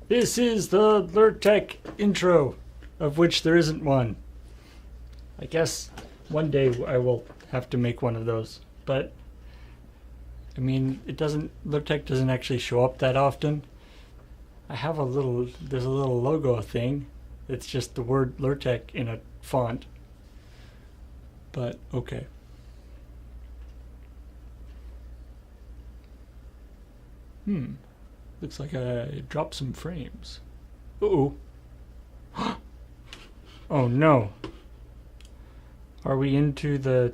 This is the LRRTech intro, of which there isn't one. I guess one day I will have to make one of those, but I mean, LRRTech doesn't actually show up that often. I have there's a little logo thing. It's just the word LRRTech in a font. But okay. Looks like I dropped some frames. Uh-oh. Oh no. Are we into the...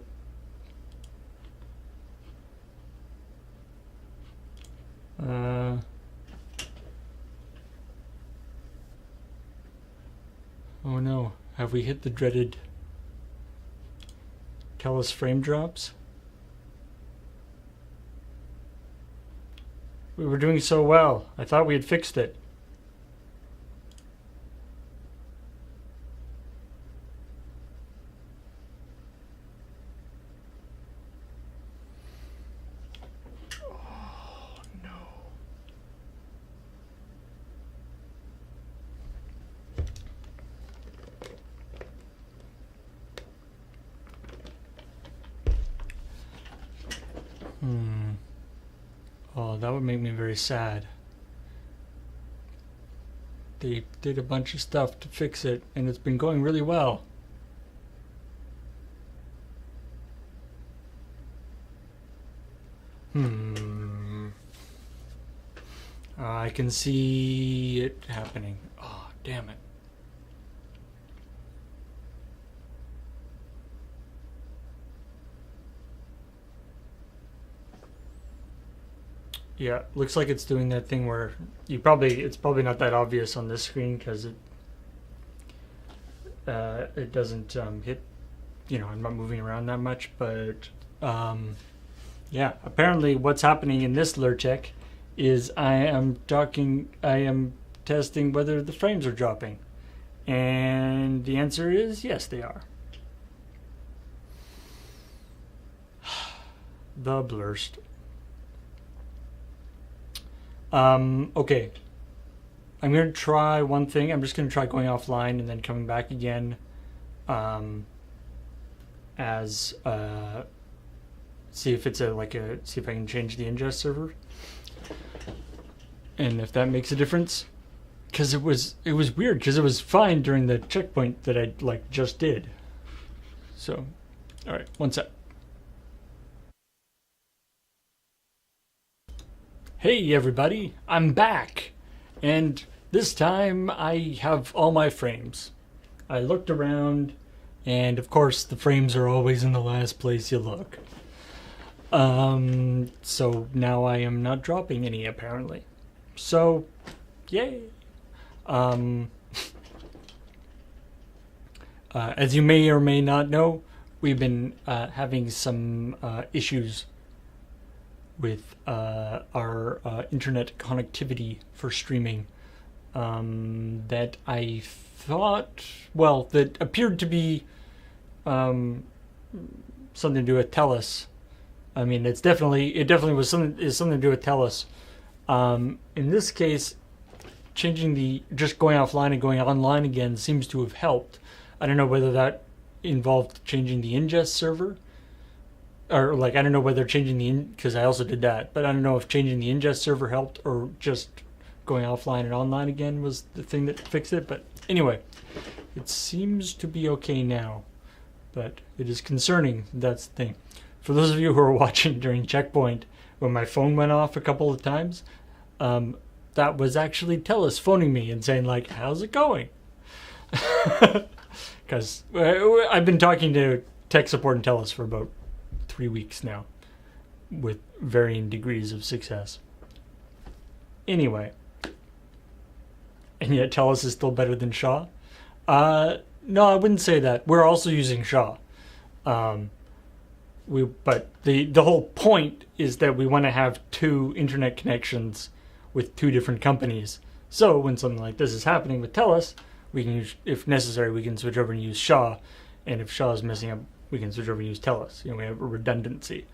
Oh no. Have we hit the dreaded TELUS frame drops? We were doing so well. I thought we had fixed it. Oh no. Oh, that would make me very sad. They did a bunch of stuff to fix it, and it's been going really well. I can see it happening. Oh, damn it. Yeah, looks like it's doing that thing where it's probably not that obvious on this screen because it doesn't hit, I'm not moving around that much, but yeah, apparently what's happening in this LRRTech is I am testing whether the frames are dropping, and the answer is yes, they are. The blurst. Okay. I'm going to try one thing. I'm just going to try going offline and then coming back again see if it's see if I can change the ingest server. And if that makes a difference. Because it was weird, because it was fine during the checkpoint that I just did. So, alright, one sec. Hey everybody, I'm back, and this time I have all my frames. I looked around, and of course the frames are always in the last place you look. So now I am not dropping any apparently. So, yay! As you may or may not know, we've been having some issues with our internet connectivity for streaming that I thought, that appeared to be something to do with TELUS. I mean, it definitely was something to do with TELUS. In this case, just going offline and going online again seems to have helped. I don't know whether that involved changing the ingest server. Or I don't know whether changing because I also did that, but I don't know if changing the ingest server helped or just going offline and online again was the thing that fixed it. But anyway, it seems to be okay now, but it is concerning. That's the thing. For those of you who are watching during checkpoint when my phone went off a couple of times, that was actually TELUS phoning me and saying how's it going? Because I've been talking to tech support in TELUS for about 3 weeks now, with varying degrees of success. Anyway, and yet TELUS is still better than Shaw? No, I wouldn't say that. We're also using Shaw. But the whole point is that we want to have 2 internet connections with 2 different companies. So when something like this is happening with TELUS, we can use, if necessary, we can switch over and use Shaw, and if Shaw is messing up, we can switch over and use TELUS. We have a redundancy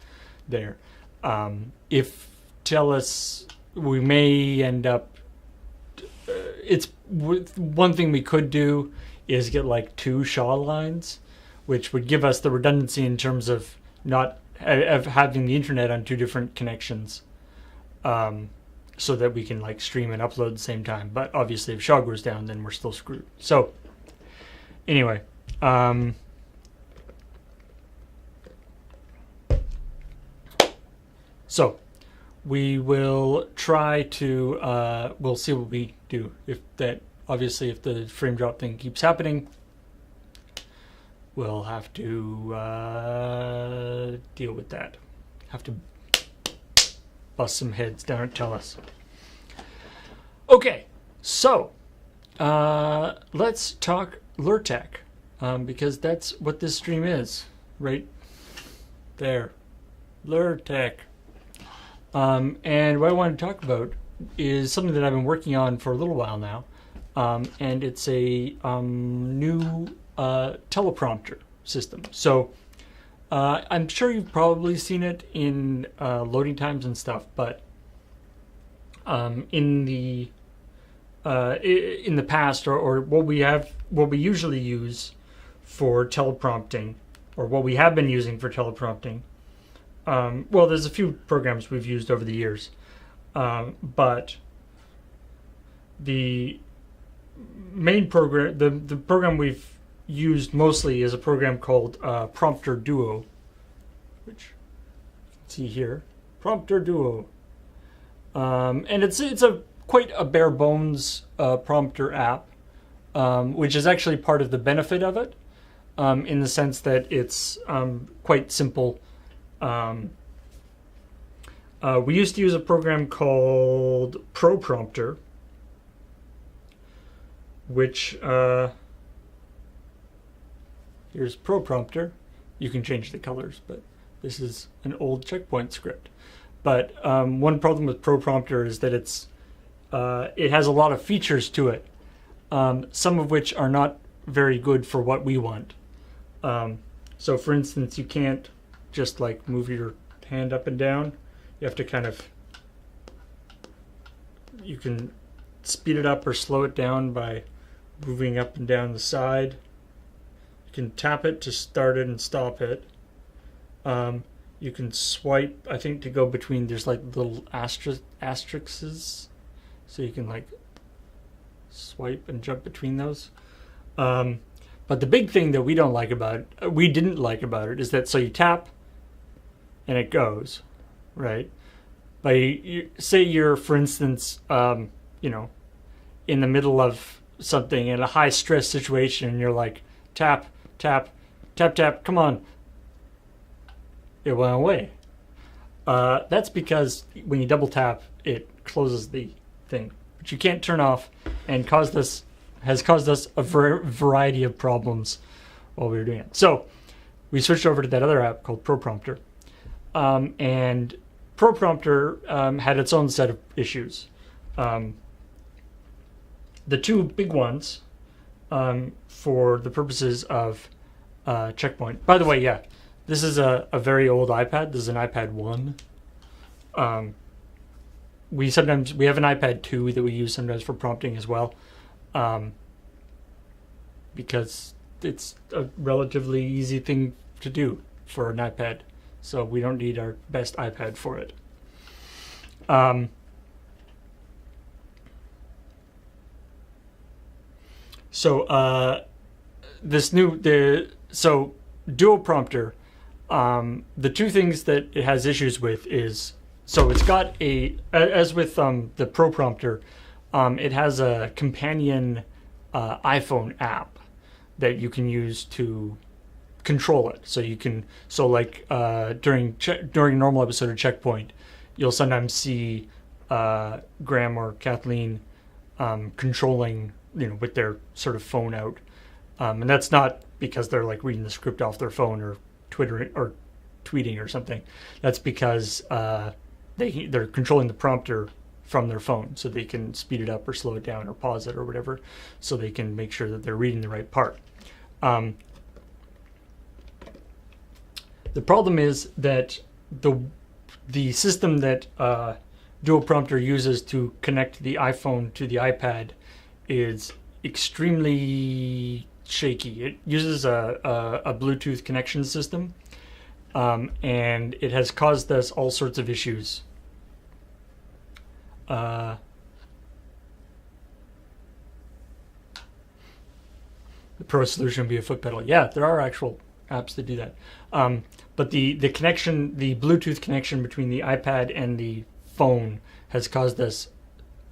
there. If TELUS, we may end up it's one thing we could do is get like 2 SHA lines, which would give us the redundancy in terms of not of having the internet on 2 different connections, so that we can like stream and upload at the same time. But obviously, if SHA goes down, then we're still screwed. So anyway, so we will try to we'll see what we do. If the frame drop thing keeps happening, we'll have to deal with that. Have to bust some heads down at TELUS. Okay, so let's talk LRRTech, because that's what this stream is, right there. LRRTech. And what I want to talk about is something that I've been working on for a little while now, and it's a new teleprompter system. So I'm sure you've probably seen it in loading times and stuff, but in the past, or what we usually use for teleprompting, or what we have been using for teleprompting. Well, there's a few programs we've used over the years, but the main program, the program we've used mostly is a program called Prompter Duo, which you can see here, Prompter Duo, and it's a quite a bare bones prompter app, which is actually part of the benefit of it, in the sense that it's quite simple. We used to use a program called Teleprompter, which here's Teleprompter. You can change the colors, but this is an old Checkpoint script. But one problem with Teleprompter is that it has a lot of features to it, some of which are not very good for what we want. So, for instance, you can't just like move your hand up and down. You have to you can speed it up or slow it down by moving up and down the side. You can tap it to start it and stop it. You can swipe, I think, to go between, there's like little asterisks, so you can like swipe and jump between those. But the big thing that we didn't like about it is that, so you tap and it goes, right? But say you're, for instance, in the middle of something in a high stress situation, and you're like, tap, tap, tap, tap, come on. It went away. That's because when you double tap, it closes the thing, which you can't turn off, and has caused us a variety of problems while we were doing it. So we switched over to that other app called Teleprompter. And Teleprompter had its own set of issues. The 2 big ones, for the purposes of Checkpoint. By the way, yeah, this is a very old iPad. This is an iPad 1. We have an iPad 2 that we use sometimes for prompting as well, because it's a relatively easy thing to do for an iPad. So we don't need our best iPad for it. Duo Prompter, the 2 things that it has issues with is, so it's got as with the Teleprompter, it has a companion iPhone app that you can use to control it. So you can, during a normal episode of Checkpoint, you'll sometimes see Graham or Kathleen controlling, with their sort of phone out, and that's not because they're like reading the script off their phone or tweeting or something. That's because they're controlling the prompter from their phone, so they can speed it up or slow it down or pause it or whatever, so they can make sure that they're reading the right part. The problem is that the system that Teleprompter uses to connect the iPhone to the iPad is extremely shaky. It uses a Bluetooth connection system, and it has caused us all sorts of issues. The Pro solution would be a foot pedal. Yeah, there are actual apps that do that. But the connection, the Bluetooth connection between the iPad and the phone has caused us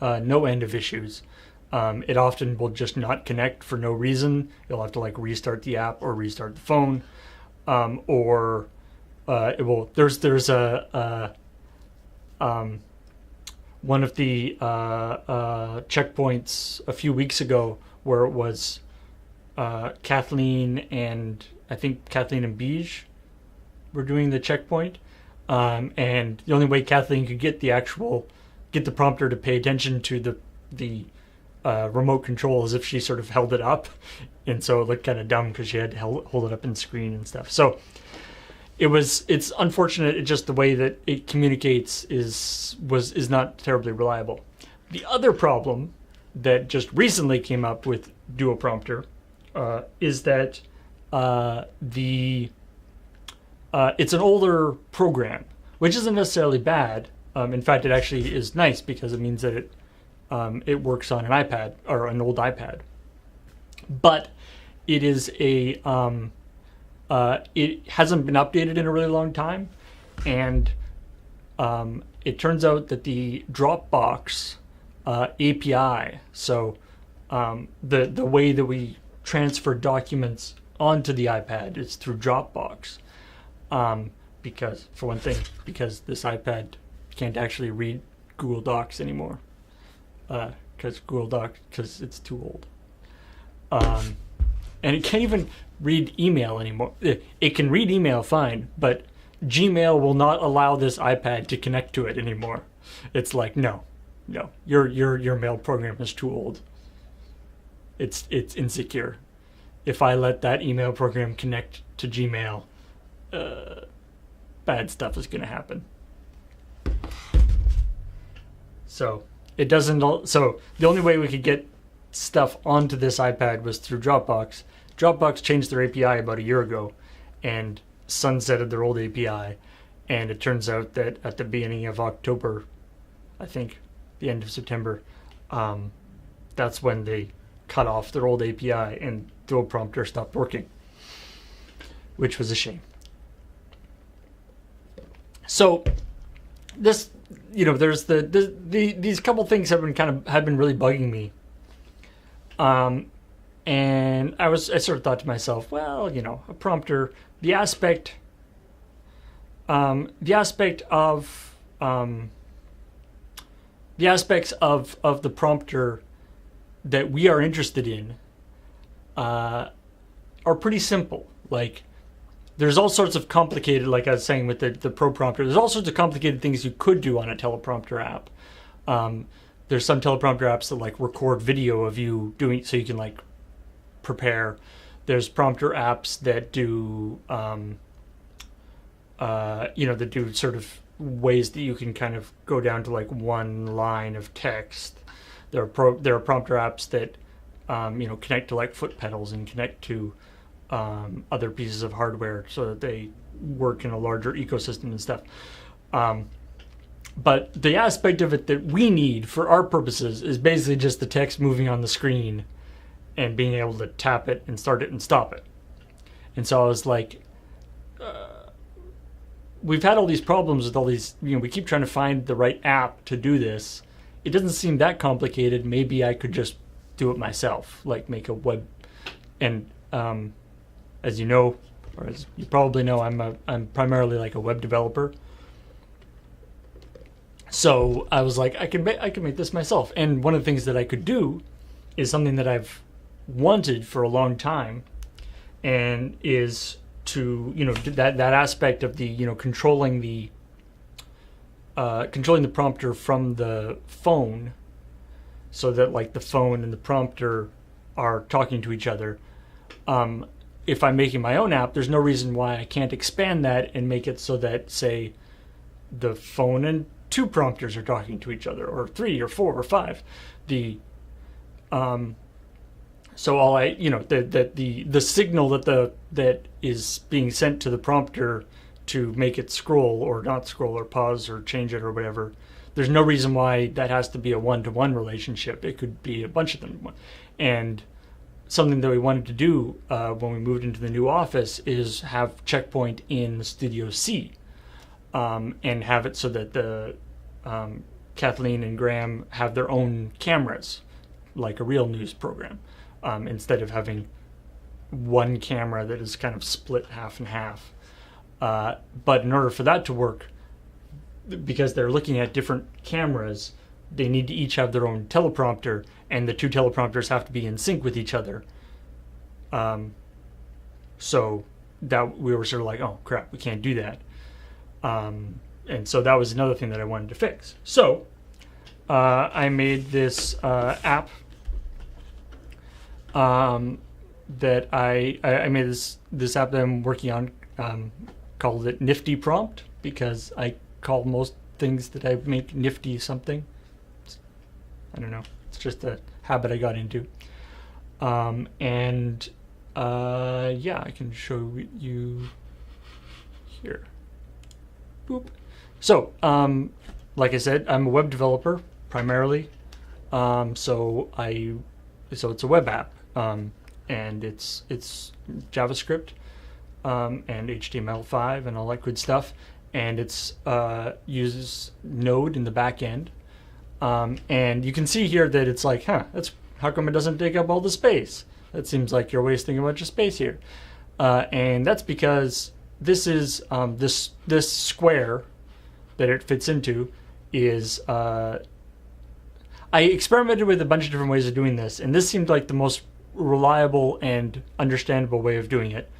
no end of issues. It often will just not connect for no reason. You'll have to like restart the app or restart the phone, or it will. There's a one of the checkpoints a few weeks ago where it was Kathleen and I think Kathleen and Beige were doing the checkpoint, and the only way Kathleen could get the prompter to pay attention to the remote control is if she sort of held it up, and so it looked kind of dumb because she had to hold it up in the screen and stuff. So it's unfortunate. It just the way that it communicates is not terribly reliable. The other problem that just recently came up with Duoprompter is that it's an older program, which isn't necessarily bad. In fact, it actually is nice because it means that it works on an iPad or an old iPad. But it is it hasn't been updated in a really long time, and it turns out that the Dropbox API, so the way that we transfer documents onto the iPad is through Dropbox, because for one thing, because this iPad can't actually read Google Docs anymore, because it's too old, and it can't even read email anymore. It can read email fine, but Gmail will not allow this iPad to connect to it anymore. It's like, no, your mail program is too old. It's insecure. If I let that email program connect to Gmail, bad stuff is going to happen. So it doesn't. So the only way we could get stuff onto this iPad was through Dropbox. Dropbox changed their API about a year ago and sunsetted their old API. And it turns out that at the beginning of October, I think the end of September, that's when they cut off their old API and Teleprompter stopped working, which was a shame. So this, there's these couple things have been really bugging me. And I sort of thought to myself, well, a prompter, the aspect of the aspects of the prompter that we are interested in are pretty simple. Like, there's all sorts of complicated, like I was saying with the Pro Prompter, there's all sorts of complicated things you could do on a teleprompter app. There's some teleprompter apps that like record video of you doing, so you can like prepare. There's prompter apps that do, that do sort of ways that you can kind of go down to like one line of text. There are prompter apps that, connect to like foot pedals and connect to other pieces of hardware so that they work in a larger ecosystem and stuff. But the aspect of it that we need for our purposes is basically just the text moving on the screen and being able to tap it and start it and stop it. And so I was like, we've had all these problems with all these, we keep trying to find the right app to do this. It doesn't seem that complicated. Maybe I could just do it myself, like make a web. And as you know, or as you probably know, I'm primarily like a web developer. So I was like, I can make this myself. And one of the things that I could do is something that I've wanted for a long time, and is to that aspect of the controlling the prompter from the phone, so that like the phone and the prompter are talking to each other. If I'm making my own app, there's no reason why I can't expand that and make it so that, say, the phone and two prompters are talking to each other, or 3 or 4 or 5. So all the signal that is being sent to the prompter to make it scroll or not scroll or pause or change it or whatever, there's no reason why that has to be a one-to-one relationship. It could be a bunch of them. And something that we wanted to do when we moved into the new office is have Checkpoint in Studio C, and have it so that the Kathleen and Graham have their own cameras, like a real news program, instead of having one camera that is kind of split half and half. But in order for that to work, because they're looking at different cameras, they need to each have their own teleprompter, and the two teleprompters have to be in sync with each other. So that we were sort of like, oh crap, we can't do that. And so that was another thing that I wanted to fix. So I made this app that I made this app that I'm working on, called it Nifty Prompt, because I call most things that I make nifty something. I don't know. It's just a habit I got into. Yeah, I can show you here. Boop. So, like I said, I'm a web developer primarily. So it's a web app, and it's JavaScript, and HTML5 and all that good stuff, and it's uses Node in the back end. And you can see here that it's like, that's how come it doesn't take up all the space? That seems like you're wasting a bunch of space here. And that's because this is this square that it fits into is I experimented with a bunch of different ways of doing this, and this seemed like the most reliable and understandable way of doing it.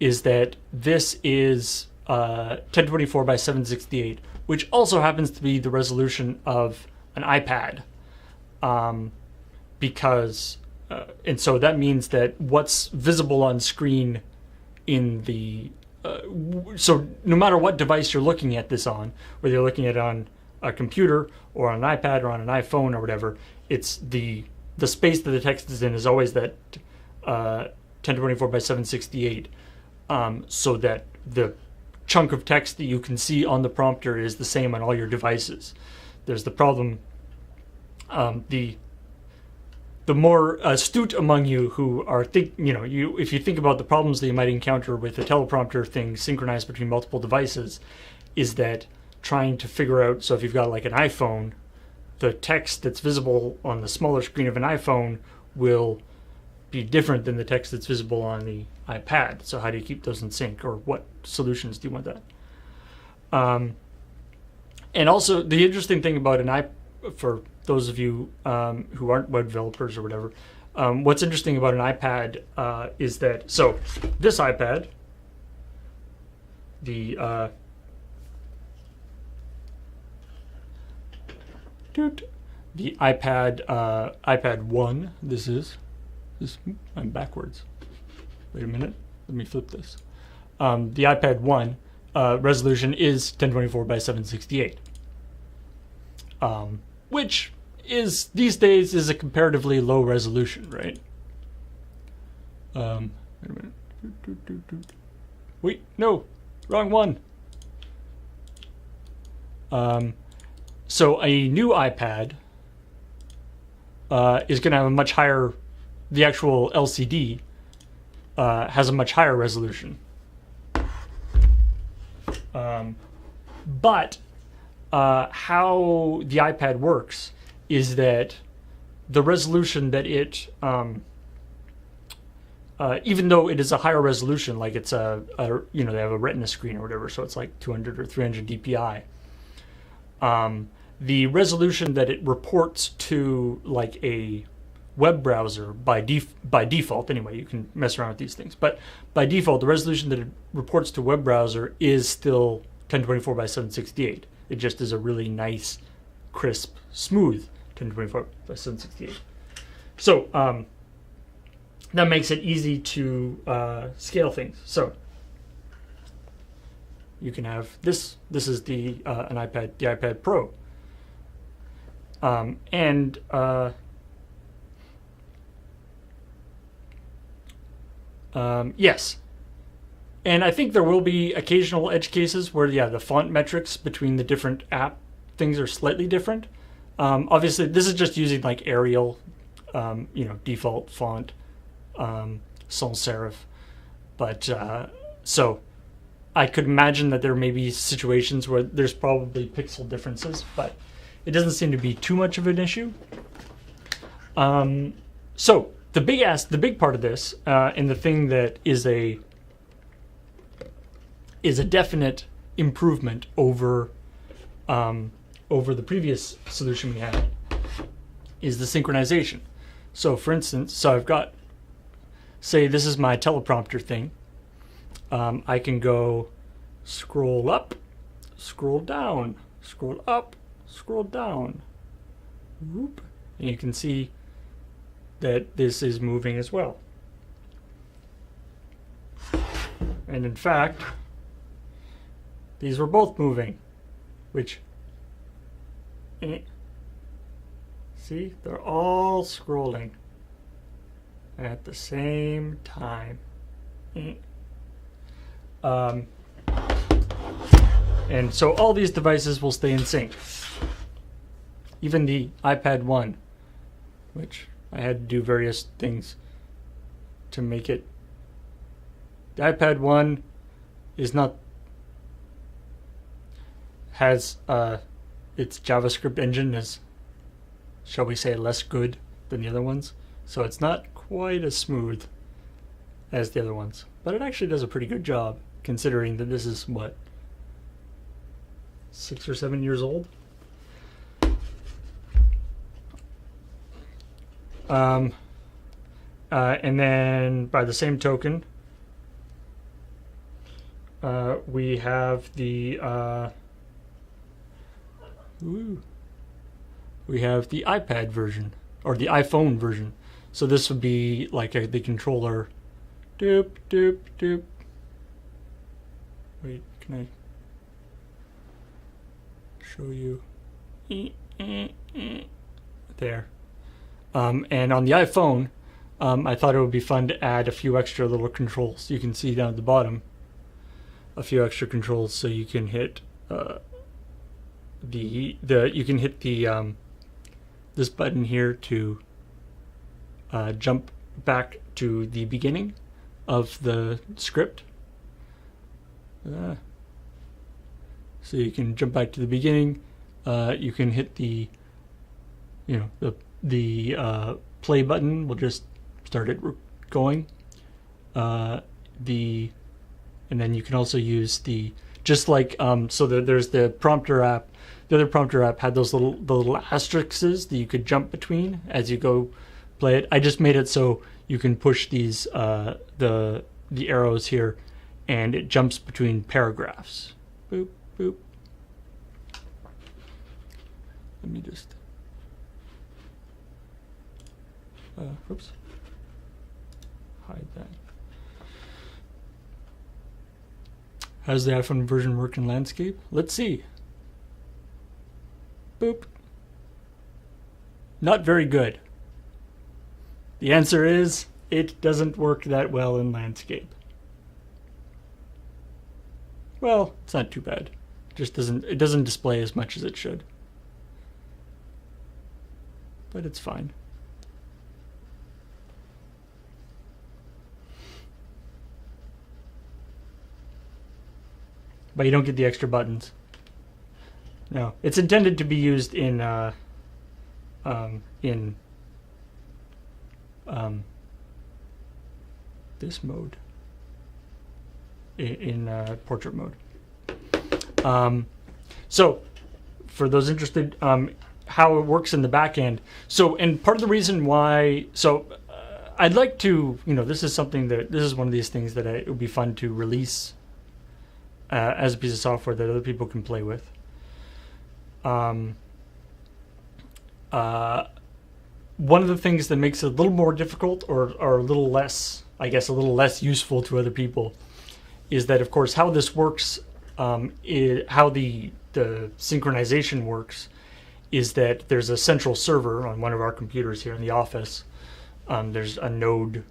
Is that this is 1024 by 768, which also happens to be the resolution of an iPad, because and so that means that what's visible on screen in the so no matter what device you're looking at this on, whether you're looking at it on a computer or on an iPad or on an iPhone or whatever, it's the space that the text is in is always that 1024 by 768, so that the chunk of text that you can see on the prompter is the same on all your devices. There's the problem, the more astute among you who are if you think about the problems that you might encounter with the teleprompter thing synchronized between multiple devices, is that trying to figure out, so if you've got like an iPhone, the text that's visible on the smaller screen of an iPhone will be different than the text that's visible on the iPad. So how do you keep those in sync, or what solutions do you want that? And also the interesting thing about for those of you who aren't web developers or whatever, what's interesting about an iPad is that, so this iPad, the iPad 1, I'm backwards. Wait a minute, let me flip this. The iPad 1 resolution is 1024 by 768, which is these days is a comparatively low resolution, right? Wait a minute. Wait, no, wrong one. So a new iPad is going to have a much higher, the actual LCD has a much higher resolution. But how the iPad works is that the resolution that it, even though it is a higher resolution, like it's they have a Retina screen or whatever, so it's like 200 or 300 DPI. The resolution that it reports to like a web browser by default, anyway, you can mess around with these things, but by default, the resolution that it reports to web browser is still 1024 by 768. It just is a really nice, crisp, smooth 1024 by 768. So that makes it easy to scale things. So you can have this. This is the iPad Pro. Yes. And I think there will be occasional edge cases where, yeah, the font metrics between the different app things are slightly different. Obviously, this is just using like Arial, default font, sans serif. But so I could imagine that there may be situations where there's probably pixel differences, but it doesn't seem to be too much of an issue. So the big part of this, and the thing that is a definite improvement over the previous solution we had, is the synchronization. So for instance, I've got, say this is my teleprompter thing. I can go scroll up, scroll down, scroll up, scroll down. Whoop. And you can see that this is moving as well. And in fact, these were both moving, which, see, they're all scrolling at the same time. And so all these devices will stay in sync. Even the iPad 1, which I had to do various things to make it. The iPad 1 is not, has its JavaScript engine is, shall we say, less good than the other ones. So it's not quite as smooth as the other ones. But it actually does a pretty good job, considering that this is, what, 6 or 7 years old? And then by the same token, we have the iPad version, or the iPhone version. So this would be like the controller. Doop doop doop. Wait, can I show you? There. And on the iPhone, I thought it would be fun to add a few extra little controls. You can see down at the bottom a few extra controls, so you can hit this button here to jump back to the beginning of the script. So you can jump back to the beginning. You can hit the play button will just start it going. And then you can also use just like so there's the prompter app. The other prompter app had the little asterisks that you could jump between as you go play it. I just made it so you can push these the arrows here, and it jumps between paragraphs. Boop boop. Let me just. Oops. Hide that. How does the iPhone version work in landscape? Let's see. Boop. Not very good. The answer is it doesn't work that well in landscape. Well, it's not too bad. It doesn't display as much as it should. But it's fine. But you don't get the extra buttons. No, it's intended to be used in this mode, in portrait mode. So, for those interested, how it works in the back end. So, and part of the reason why, I'd like to, this is one of these things that it would be fun to release as a piece of software that other people can play with. One of the things that makes it a little more difficult, or a little less, I guess, a little less useful to other people, is that, of course, how this works, how the synchronization works, is that there's a central server on one of our computers here in the office. There's a node,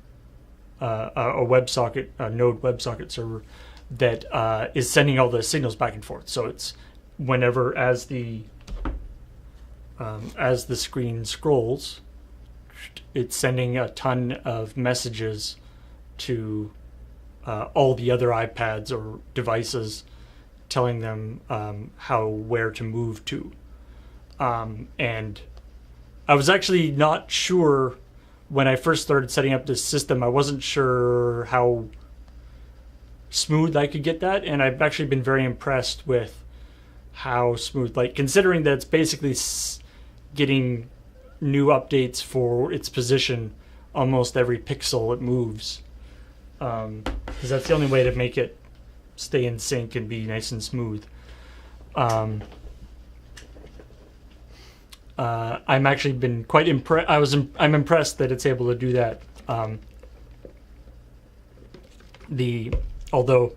a node WebSocket server that is sending all the signals back and forth. So it's whenever as the screen scrolls, it's sending a ton of messages to all the other iPads or devices, telling them where to move to. And I was actually not sure when I first started setting up this system. I wasn't sure how smooth I could get that, and I've actually been very impressed with how smooth, like considering that it's basically getting new updates for its position almost every pixel it moves, because that's the only way to make it stay in sync and be nice and smooth. I'm actually been quite impressed. I'm impressed that it's able to do that. Although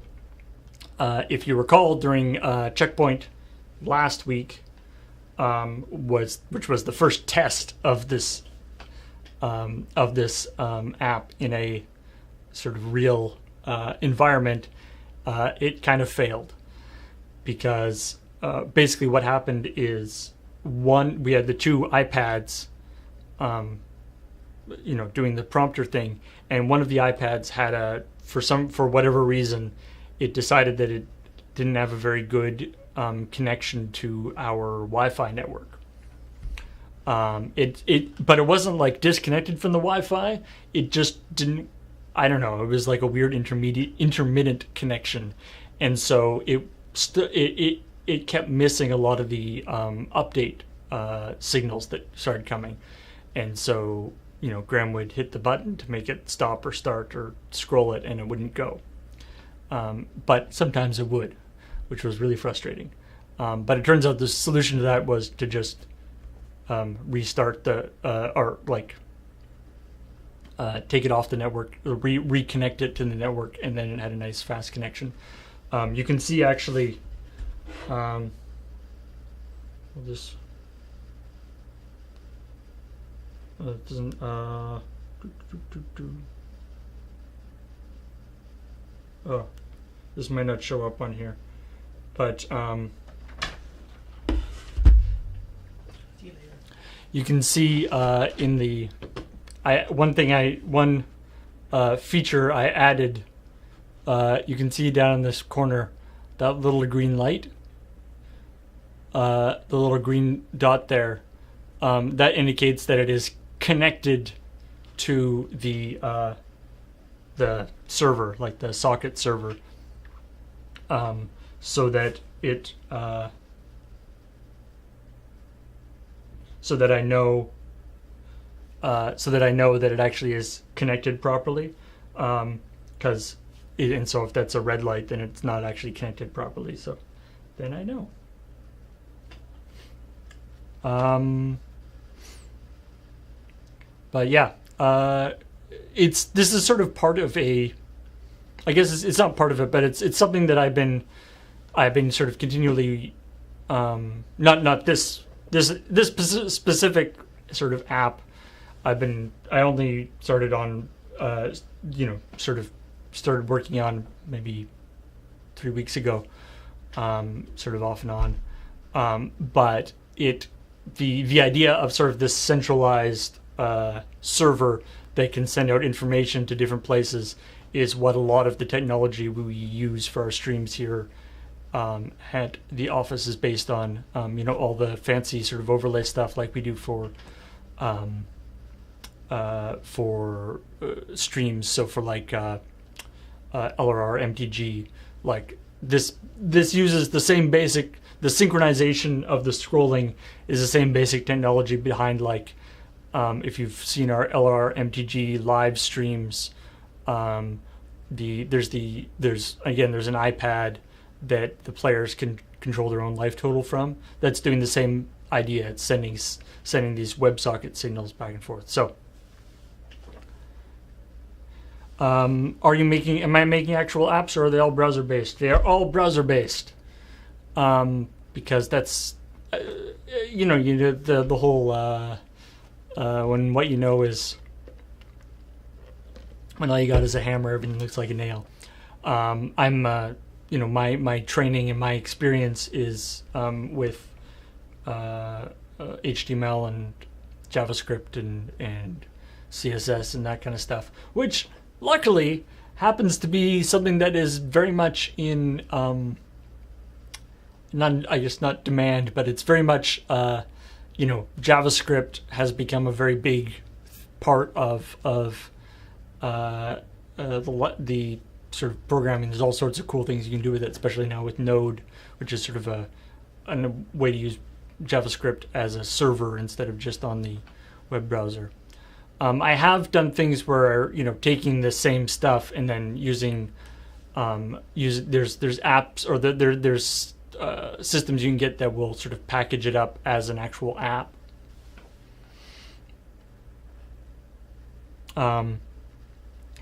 if you recall, during Checkpoint last week, which was the first test of this app in a sort of real environment, it kind of failed because basically what happened is we had the two iPads, doing the prompter thing, and one of the iPads had for whatever reason, it decided that it didn't have a very good connection to our Wi-Fi network. But it wasn't like disconnected from the Wi-Fi. It just didn't. I don't know. It was like a weird intermittent connection, and so it kept missing a lot of the update signals that started coming, and so Graham would hit the button to make it stop or start or scroll it, and it wouldn't go. But sometimes it would, which was really frustrating. But it turns out the solution to that was to just restart take it off the network, reconnect it to the network, and then it had a nice fast connection. You can see actually, we'll just, it doesn't, oh, this might not show up on here, but you can see in the one feature I added. You can see down in this corner that little green light, the little green dot there. That indicates that it is connected to the server, like the socket server, so that I know that it actually is connected properly. And so if that's a red light, then it's not actually connected properly. So then I know. But yeah, this is sort of part of I guess it's not part of it, but it's something that I've been sort of continually, not this specific sort of app. I only started on, sort of started working on maybe 3 weeks ago, sort of off and on. But the idea of sort of this centralized server that can send out information to different places is what a lot of the technology we use for our streams here at the office is based on. All the fancy sort of overlay stuff like we do for streams. So for like LRRMTG, like this uses the same basic. The synchronization of the scrolling is the same basic technology behind, like, if you've seen our LRRMTG live streams, there's an iPad that the players can control their own life total from. That's doing the same idea. It's sending these WebSocket signals back and forth. So, am I making actual apps, or are they all browser based? They are all browser based. Because that's the whole when what you know is when all you got is a hammer, everything looks like a nail. My training and my experience is with HTML and JavaScript and CSS and that kind of stuff, which luckily happens to be something that is very much in not demand, but it's very much JavaScript has become a very big part of the sort of programming. There's all sorts of cool things you can do with it, especially now with Node, which is sort of a way to use JavaScript as a server instead of just on the web browser. I have done things where taking the same stuff and then using there's apps or there's systems you can get that will sort of package it up as an actual app.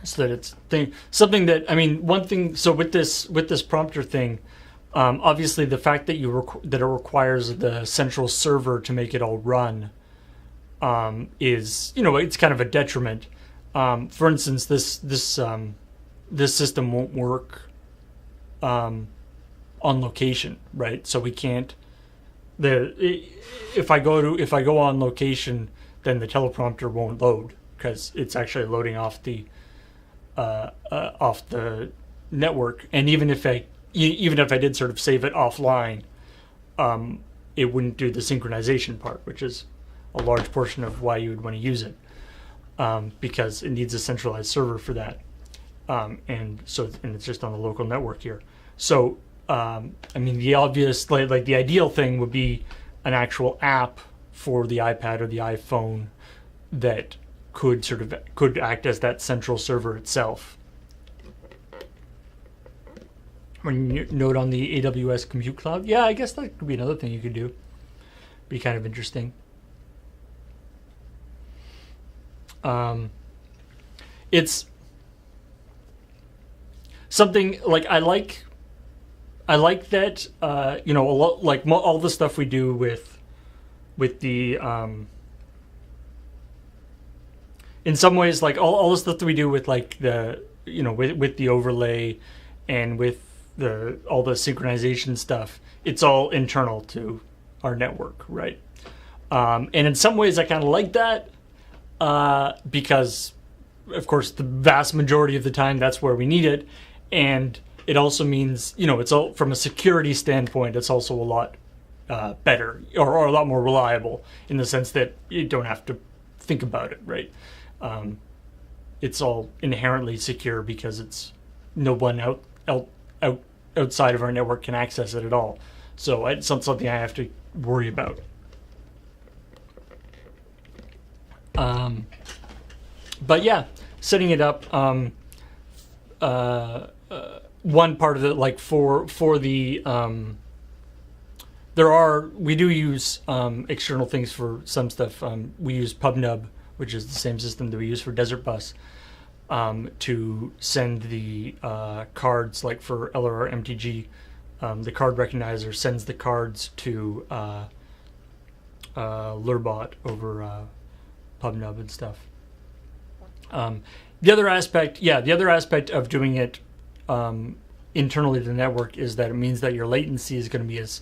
So that it's something that one thing. So with this prompter thing, obviously the fact that that it requires the central server to make it all run is it's kind of a detriment. For instance, this system won't work on location, right? So we can't. If I go on location, then the teleprompter won't load because it's actually loading off the network. And even if I did sort of save it offline, it wouldn't do the synchronization part, which is a large portion of why you would want to use it, because it needs a centralized server for that, and it's just on the local network here. So the obvious like the ideal thing would be an actual app for the iPad or the iPhone that could act as that central server itself. When you note on the AWS Compute Cloud, yeah, I guess that could be another thing you could do. Be kind of interesting. It's something like I like that a lot, like all the stuff we do with the in some ways, like all the stuff that we do with like the with the overlay and with all the synchronization stuff, it's all internal to our network, right? And in some ways I kind of like that because of course the vast majority of the time that's where we need it, and it also means it's all from a security standpoint, it's also a lot better or a lot more reliable in the sense that you don't have to think about it, right? It's all inherently secure because it's no one outside of our network can access it at all. So it's not something I have to worry about. But yeah, setting it up. One part of it, like for the we do use external things for some stuff. We use PubNub, which is the same system that we use for Desert Bus, to send the cards, like for LRRTech. The card recognizer sends the cards to LRRBot over PubNub and stuff. The other aspect of doing it internally to the network is that it means that your latency is going to be as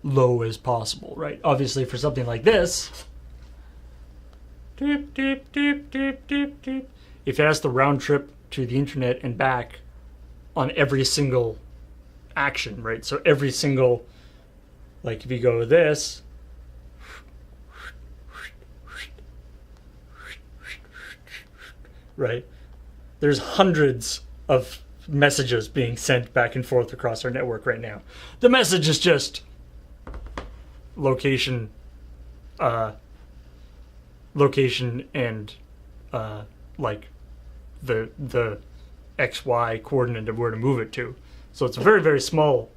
low as possible, right? Obviously, for something like this, doop, doop, doop, doop, doop, doop, if it has to round trip to the internet and back on every single action, right? So every single, like if you go this, right? There's hundreds of messages being sent back and forth across our network right now. The message is just location and like the XY coordinate of where to move it to. So it's a very, very small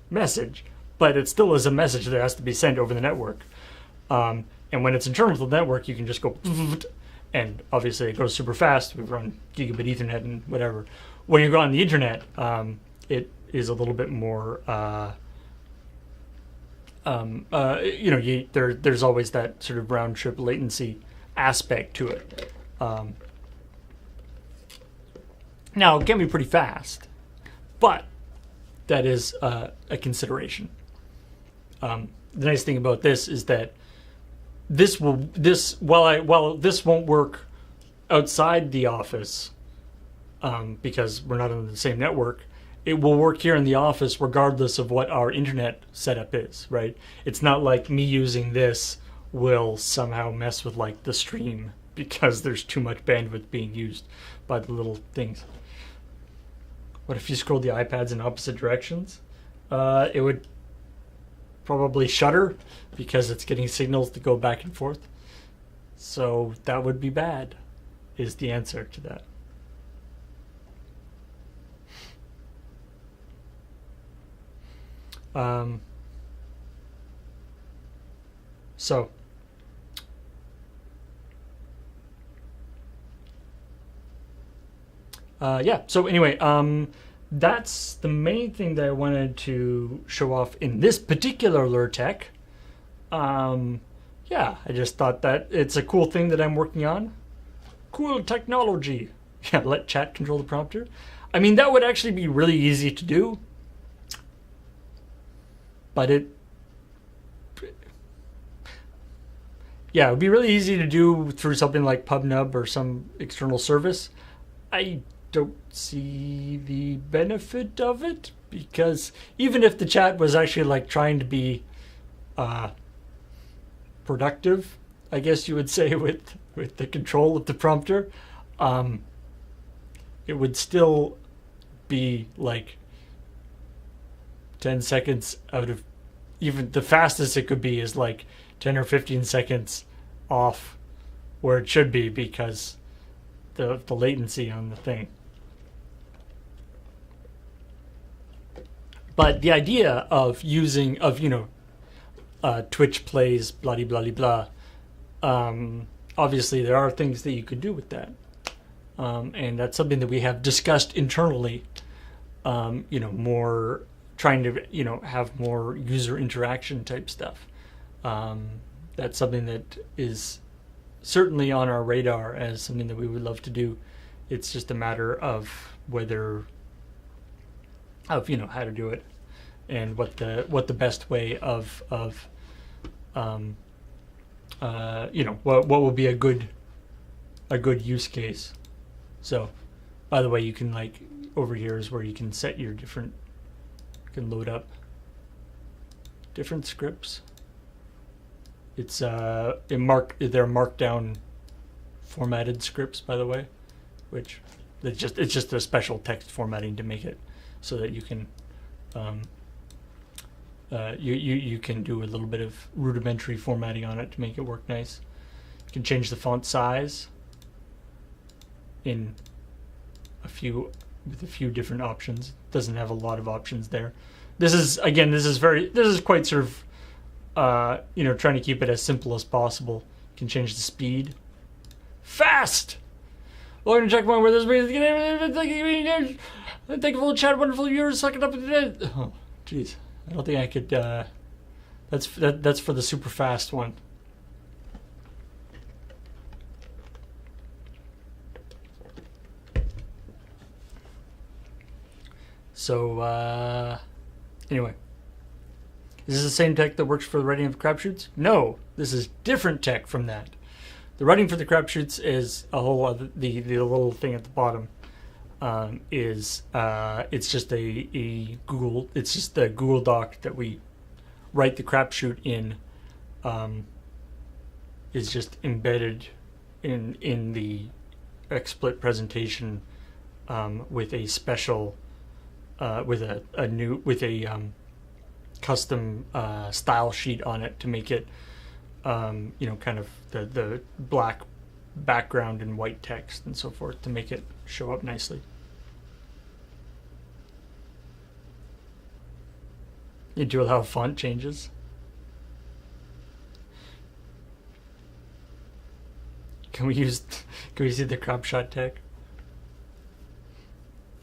message, but it still is a message that has to be sent over the network. And when it's internal to the network, you can just go, and obviously it goes super fast. We run gigabit Ethernet and whatever. When you go on the internet, it is a little bit more there's always that sort of round trip latency aspect to it. Now it can be pretty fast, but that is a consideration. The nice thing about this is that while this won't work outside the office, because we're not on the same network, it will work here in the office regardless of what our internet setup is, right? It's not like me using this will somehow mess with like the stream because there's too much bandwidth being used by the little things. What if you scroll the iPads in opposite directions? It would probably shutter because it's getting signals to go back and forth. So that would be bad, is the answer to that. So anyway, that's the main thing that I wanted to show off in this particular LRRTech. I just thought that it's a cool thing that I'm working on. Cool technology. Yeah, let chat control the prompter. I mean, that would actually be really easy to do. But it would be really easy to do through something like PubNub or some external service. I don't see the benefit of it, because even if the chat was actually like trying to be productive, I guess you would say, with the control of the prompter, it would still be like 10 seconds out of, even the fastest it could be is like 10 or 15 seconds off where it should be, because the latency on the thing. But the idea of using, Twitch plays, blah, blah, blah, blah, obviously there are things that you could do with that. And that's something that we have discussed internally, more trying to, have more user interaction type stuff. That's something that is certainly on our radar as something that we would love to do. It's just a matter of how to do it, and what the best way of what will be a good use case. So, by the way, you can, like, over here is where you can set your different, you can load up different scripts. It's they're markdown formatted scripts, by the way, which it's just a special text formatting to make it so that you can you can do a little bit of rudimentary formatting on it to make it work nice. You can change the font size with a few different options. It doesn't have a lot of options there. This is quite sort of trying to keep it as simple as possible. You can change the speed. Fast! Welcome to Checkpoint, where this means thank you for the chat, wonderful viewers, suck it up. Oh, jeez. I don't think I could, that's for the super fast one. So, anyway. Is this the same tech that works for the writing of crapshoots? No, this is different tech from that. The writing for the crapshoots is a whole other, the little thing at the bottom it's just the Google Doc that we write the crapshoot in, is just embedded in the XSplit presentation with a special with a custom style sheet on it to make it kind of the black background and white text and so forth to make it show up nicely. You do allow font changes. Can we see the crop shot tech?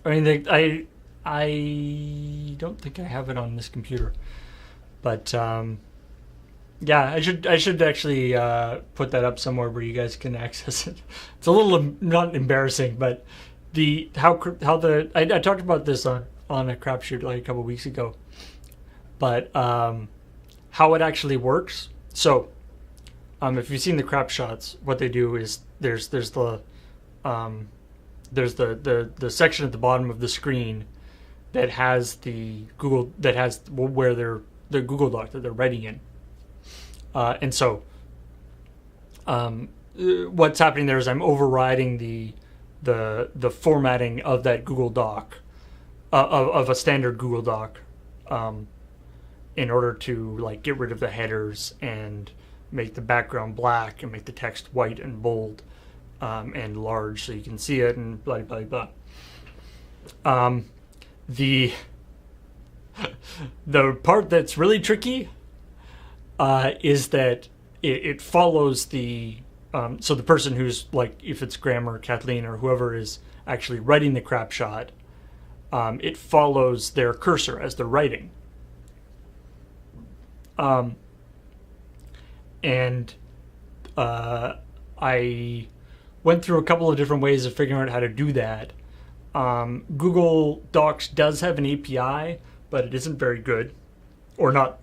I mean, I don't think I have it on this computer, but Yeah, I should actually put that up somewhere where you guys can access it. It's a little not embarrassing, but the how the I talked about this on a crapshoot like a couple weeks ago, but how it actually works. So if you've seen the crap shots, what they do is um, there's the section at the bottom of the screen that has the Google that has where the Google Doc that they're writing in. And so, what's happening there is I'm overriding the formatting of that Google Doc, of a standard Google Doc, in order to like get rid of the headers and make the background black and make the text white and bold, and large so you can see it and blah blah blah. The the part that's really tricky is that it follows so the person who's like, if it's Graham or Kathleen or whoever is actually writing the crap shot, it follows their cursor as they're writing. And I went through a couple of different ways of figuring out how to do that. Google Docs does have an API, but it isn't very good, or not.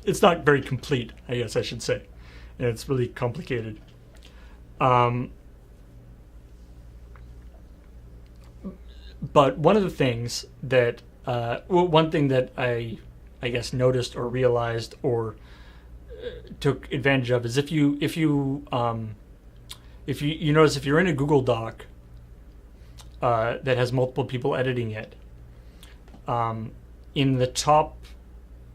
It's not very complete, I guess I should say, and it's really complicated. But one of the things that one thing that I guess noticed or realized or took advantage of is if you notice, if you're in a Google Doc that has multiple people editing it, in the top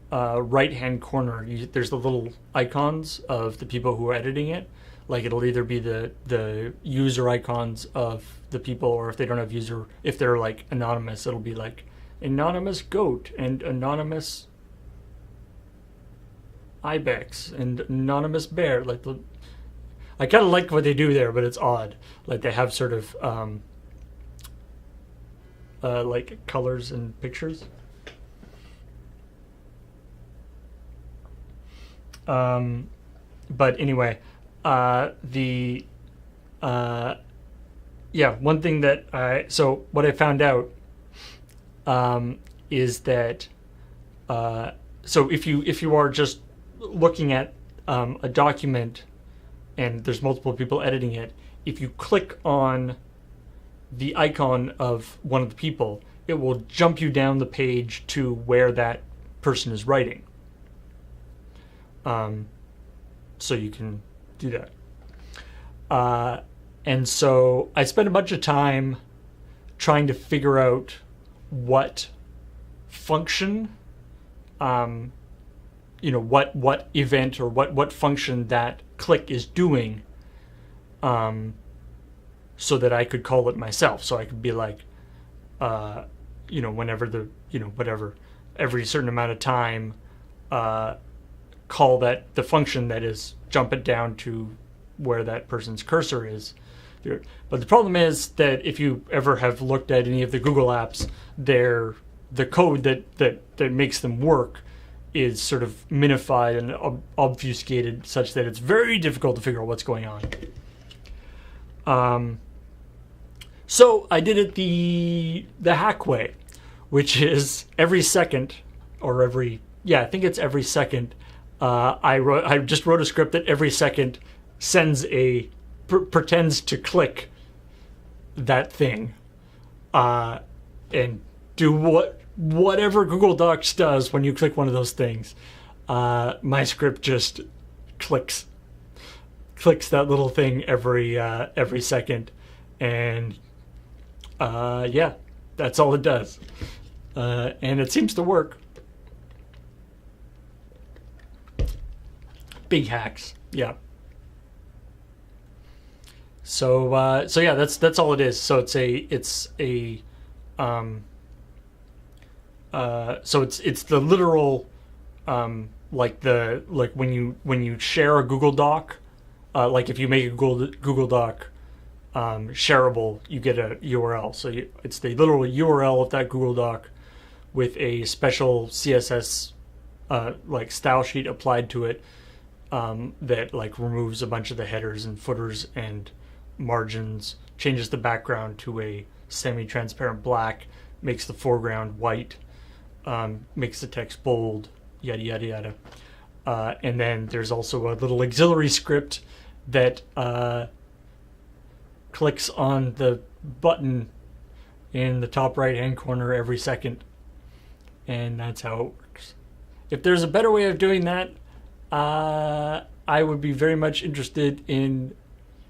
right-hand corner, there's the little icons of the people who are editing it. Like, it'll either be the user icons of the people, or if they don't have user, if they're like anonymous, it'll be like anonymous goat and anonymous ibex and anonymous bear. Like, I kind of like what they do there, but it's odd. Like, they have sort of like colors and pictures. But anyway, one thing that so what I found out is that so if you are just looking at a document and there's multiple people editing it, if you click on the icon of one of the people, it will jump you down the page to where that person is writing. So you can do that. And so I spent a bunch of time trying to figure out what function, what event or what function that click is doing, so that I could call it myself. So I could be like, whenever whatever, every certain amount of time, call that the function that is jump it down to where that person's cursor is. But the problem is that if you ever have looked at any of the Google apps, the code that makes them work is sort of minified and obfuscated such that it's very difficult to figure out what's going on. So I did it the hack way, which is every second, or I think it's every second. I just wrote a script that every second sends pretends to click that thing, and do whatever Google Docs does when you click one of those things. My script just clicks that little thing every second, and that's all it does, and it seems to work. Big hacks, yeah. So that's all it is. So it's the literal, like when you share a Google Doc, like if you make a Google Doc shareable, you get a URL. So it's the literal URL of that Google Doc with a special CSS like style sheet applied to it, that like removes a bunch of the headers and footers and margins, changes the background to a semi-transparent black, makes the foreground white, makes the text bold, yada yada yada. And then there's also a little auxiliary script that clicks on the button in the top right hand corner every second, and that's how it works. If there's a better way of doing that, I would be very much interested in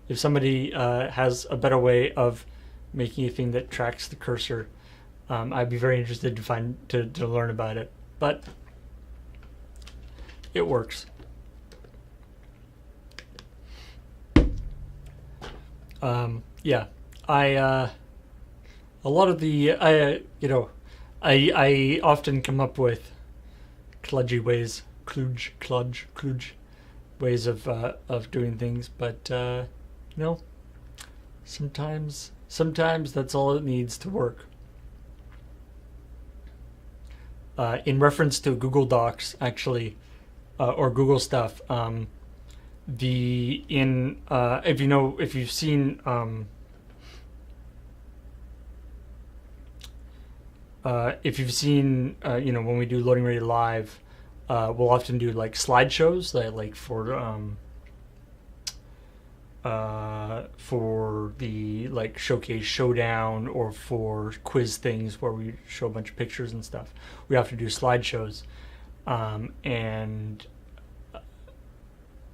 if somebody has a better way of making a thing that tracks the cursor. I'd be very interested to learn about it, but it works. Yeah, a lot of the I often come up with kludgy ways of doing things, but sometimes that's all it needs to work. In reference to Google Docs, actually, or Google stuff, if you've seen when we do Loading Ready Live, we'll often do like slideshows, like for the like Showcase Showdown, or for quiz things where we show a bunch of pictures and stuff. We have to do slideshows, and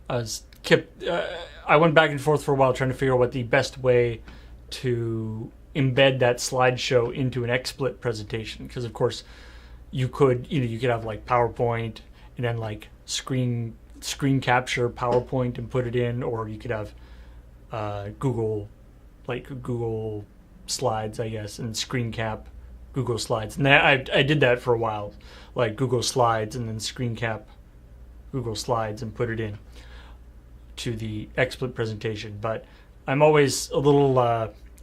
I went back and forth for a while trying to figure out what the best way to embed that slideshow into an XSplit presentation, because of course you could have like PowerPoint and then like screen capture PowerPoint and put it in, or you could have Google Slides, I guess, and screen cap Google Slides. And I did that for a while, like Google Slides and then screen cap Google Slides and put it in to the XSplit presentation. But I'm always a little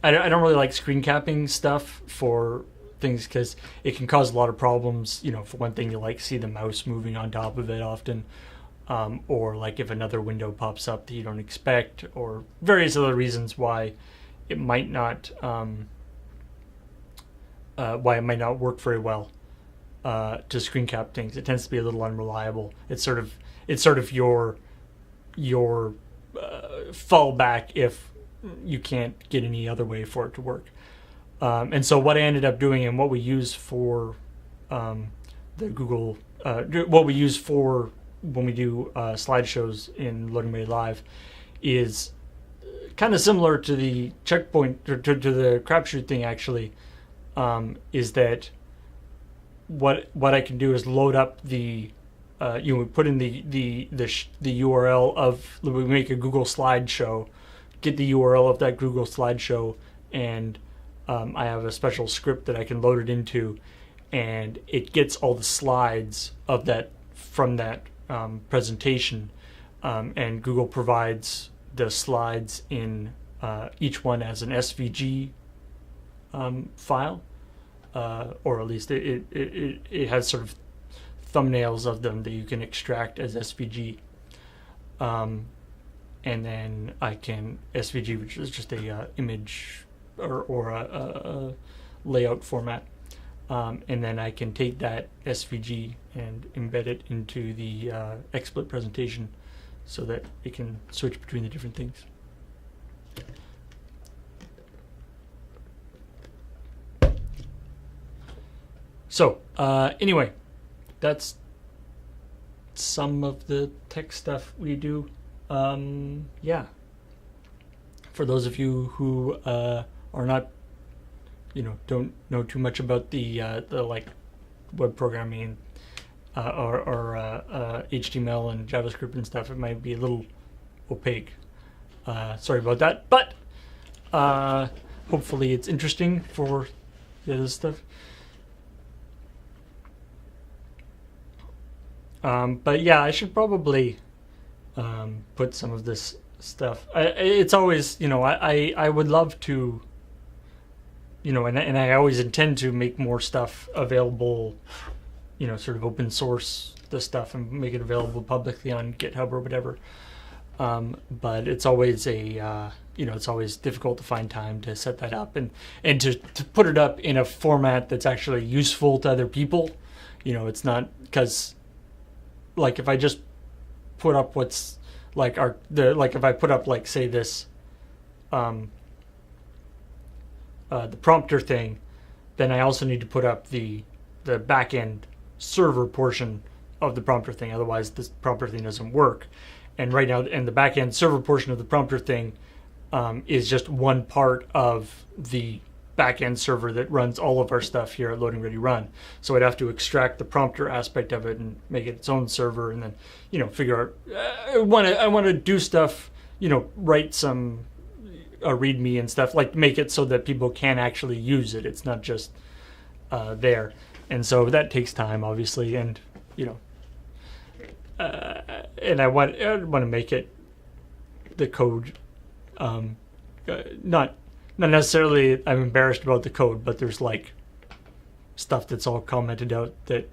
I don't really like screen capping stuff for things because it can cause a lot of problems. For one thing, you like see the mouse moving on top of it often, or like if another window pops up that you don't expect, or various other reasons why it might not work very well to screen cap things. It tends to be a little unreliable. It's sort of your fallback if you can't get any other way for it to work. And so what I ended up doing, and what we use for the Google, what we use for when we do slideshows in Loading Ready Live, is kind of similar to the checkpoint, to the crapshoot thing actually, is that what I can do is load up we put in the URL of, we make a Google slideshow, get the URL of that Google slideshow, and I have a special script that I can load it into, and it gets all the slides of that from that presentation, and Google provides the slides in each one as an SVG file, or at least it has sort of thumbnails of them that you can extract as SVG, and then I can SVG, which is just a image or a layout format, and then I can take that SVG and embed it into the XSplit presentation so that it can switch between the different things. So anyway, that's some of the tech stuff we do. Yeah. For those of you who are not, don't know too much about the like web programming or HTML and JavaScript and stuff, it might be a little opaque. Sorry about that, but hopefully it's interesting for the other stuff. But yeah, I should probably put some of this stuff. It's always, I would love to, and I always intend to make more stuff available, sort of open source the stuff and make it available publicly on GitHub or whatever. But it's always it's always difficult to find time to set that up and to put it up in a format that's actually useful to other people. It's not, because like if I just put up what's like if I put up like say this the prompter thing, then I also need to put up the back end server portion of the prompter thing. Otherwise, this prompter thing doesn't work. And right now, the back end server portion of the prompter thing is just one part of the back end server that runs all of our stuff here at Loading Ready Run. So I'd have to extract the prompter aspect of it and make it its own server, and then figure out I want to do stuff, write some README and stuff, like make it so that people can actually use it. It's not just there, and so that takes time, obviously, and and I want to make it the code. Not necessarily I'm embarrassed about the code, but there's like stuff that's all commented out that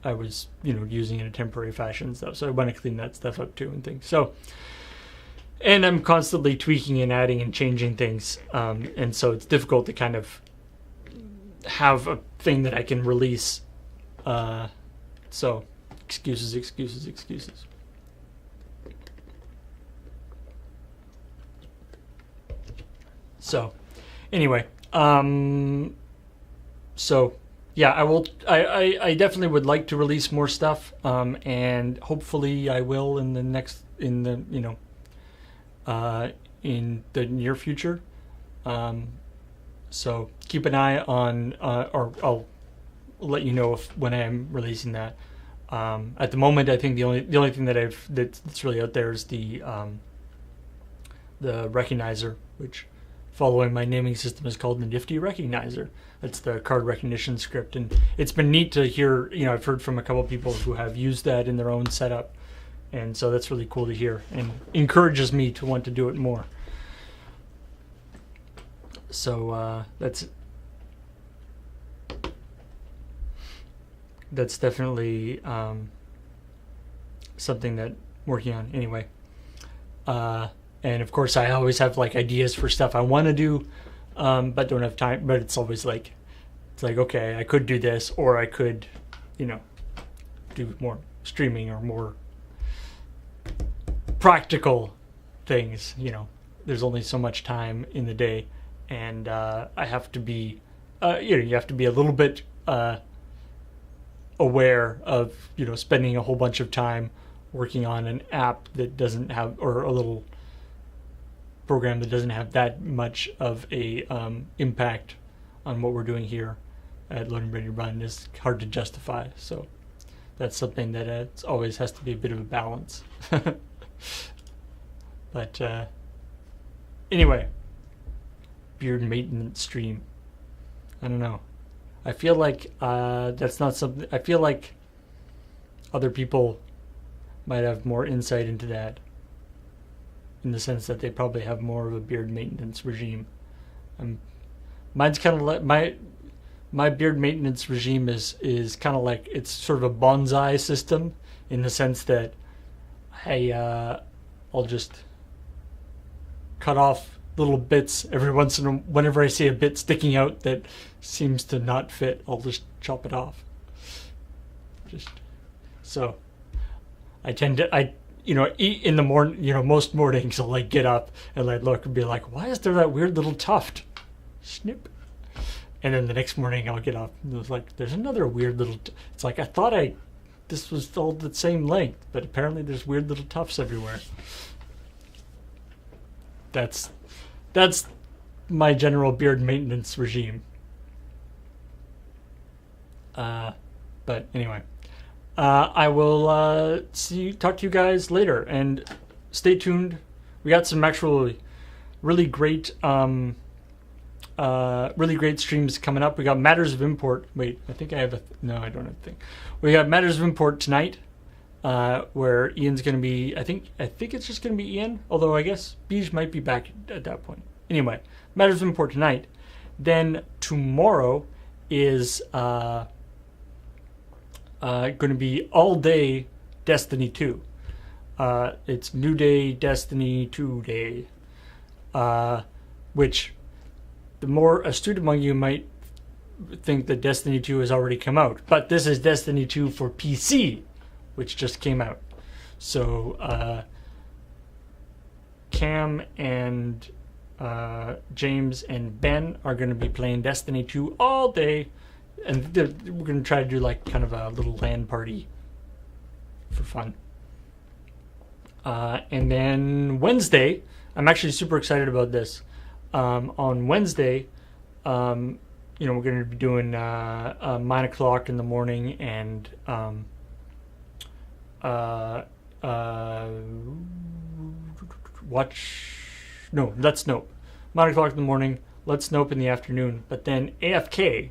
I was using in a temporary fashion and stuff. So I want to clean that stuff up too and things. So. And I'm constantly tweaking and adding and changing things, and so it's difficult to kind of have a thing that I can release. So excuses. So anyway, so yeah, I will. I definitely would like to release more stuff, and hopefully I will in the near future. So keep an eye on, or I'll let you know when I am releasing that. At the moment, I think the only thing that's really out there is the recognizer, which, following my naming system, is called the Nifty Recognizer. That's the card recognition script, and it's been neat to hear. I've heard from a couple of people who have used that in their own setup. And so that's really cool to hear and encourages me to want to do it more. So that's definitely something that I'm working on anyway. And of course, I always have like ideas for stuff I want to do, but don't have time. But it's always like, okay, I could do this, or I could, do more streaming or more practical things. There's only so much time in the day, and I have to be you have to be a little bit aware of spending a whole bunch of time working on an app that doesn't have, or a little program that doesn't have that much of a impact on what we're doing here at Loading Ready Run. Is hard to justify. So that's something that it always has to be a bit of a balance. But anyway, beard maintenance stream. I don't know. I feel like that's not something. I feel like other people might have more insight into that, in the sense that they probably have more of a beard maintenance regime. Mine's kind of like my beard maintenance regime is kind of like, it's sort of a bonsai system, in the sense that I'll just cut off little bits every once in a, whenever I see a bit sticking out that seems to not fit, I'll just chop it off. Just so I tend to eat in the morning. Most mornings I'll like get up and like look and be like, why is there that weird little tuft? Snip. And then the next morning I'll get up and it's like, there's another weird little it's like, I thought this was all the same length, but apparently there's weird little tufts everywhere. That's my general beard maintenance regime. But anyway, I will talk to you guys later, and stay tuned. We got some actually really great streams coming up. We got Matters of Import. Wait, I think I have no, I don't have a thing. We got Matters of Import tonight, where Ian's going to be, I think it's just going to be Ian, although I guess Beej might be back at that point. Anyway, Matters of Import tonight. Then tomorrow is going to be all day Destiny 2. It's New Day Destiny 2 Day, which the more astute among you might think that Destiny 2 has already come out, but this is Destiny 2 for PC, which just came out. So Cam and James and Ben are going to be playing Destiny 2 all day, and we're going to try to do like kind of a little LAN party for fun. And then Wednesday, I'm actually super excited about this. On Wednesday, we're going to be doing 9 o'clock in the morning and Let's Nope. 9 o'clock in the morning, Let's Nope in the afternoon. But then AFK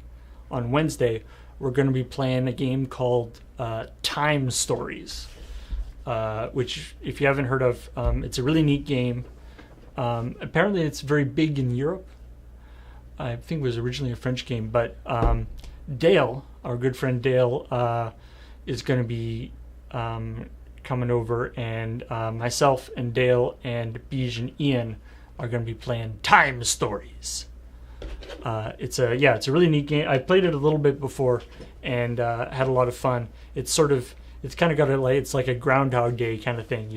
on Wednesday, we're going to be playing a game called Time Stories, which, if you haven't heard of, it's a really neat game. Apparently, it's very big in Europe. I think it was originally a French game, but Dale, our good friend Dale, is going to be coming over, and myself and Dale and Beej and Ian are going to be playing Time Stories. It's a really neat game. I played it a little bit before and had a lot of fun. It's kind of got it's like a Groundhog Day kind of thing.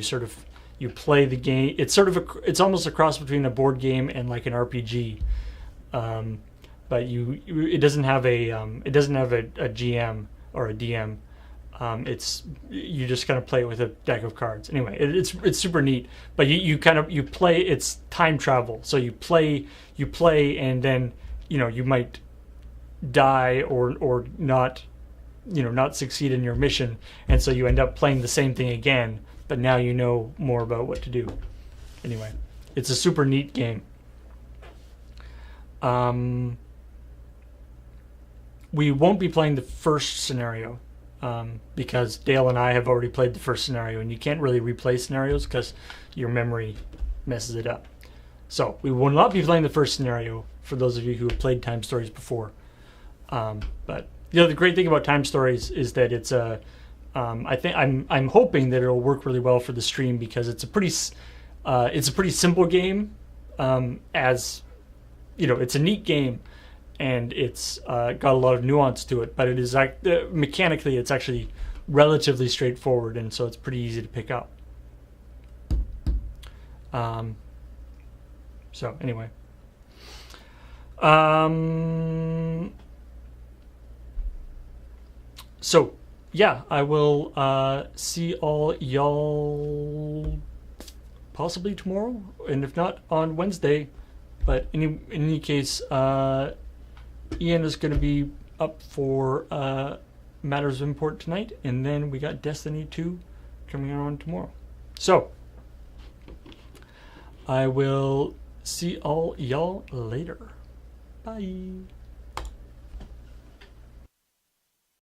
You play the game. It's it's almost a cross between a board game and like an RPG. But it doesn't have a GM or a DM. You just kind of play it with a deck of cards. Anyway, it's super neat. But you play. It's time travel. So you play, and then you might die or not, not succeed in your mission, and so you end up playing the same thing again. But now you know more about what to do. Anyway, it's a super neat game. We won't be playing the first scenario because Dale and I have already played the first scenario, and you can't really replay scenarios because your memory messes it up. So we will not be playing the first scenario for those of you who have played Time Stories before. But the great thing about Time Stories is that it's I'm hoping that it'll work really well for the stream because it's a pretty simple game. It's a neat game, and it's got a lot of nuance to it. But it is mechanically, it's actually relatively straightforward, and so it's pretty easy to pick up. So anyway, so yeah, I will see all y'all possibly tomorrow, and if not, on Wednesday. But in any case, Ian is going to be up for Matters of Import tonight, and then we got Destiny 2 coming on tomorrow. So I will see all y'all later. Bye.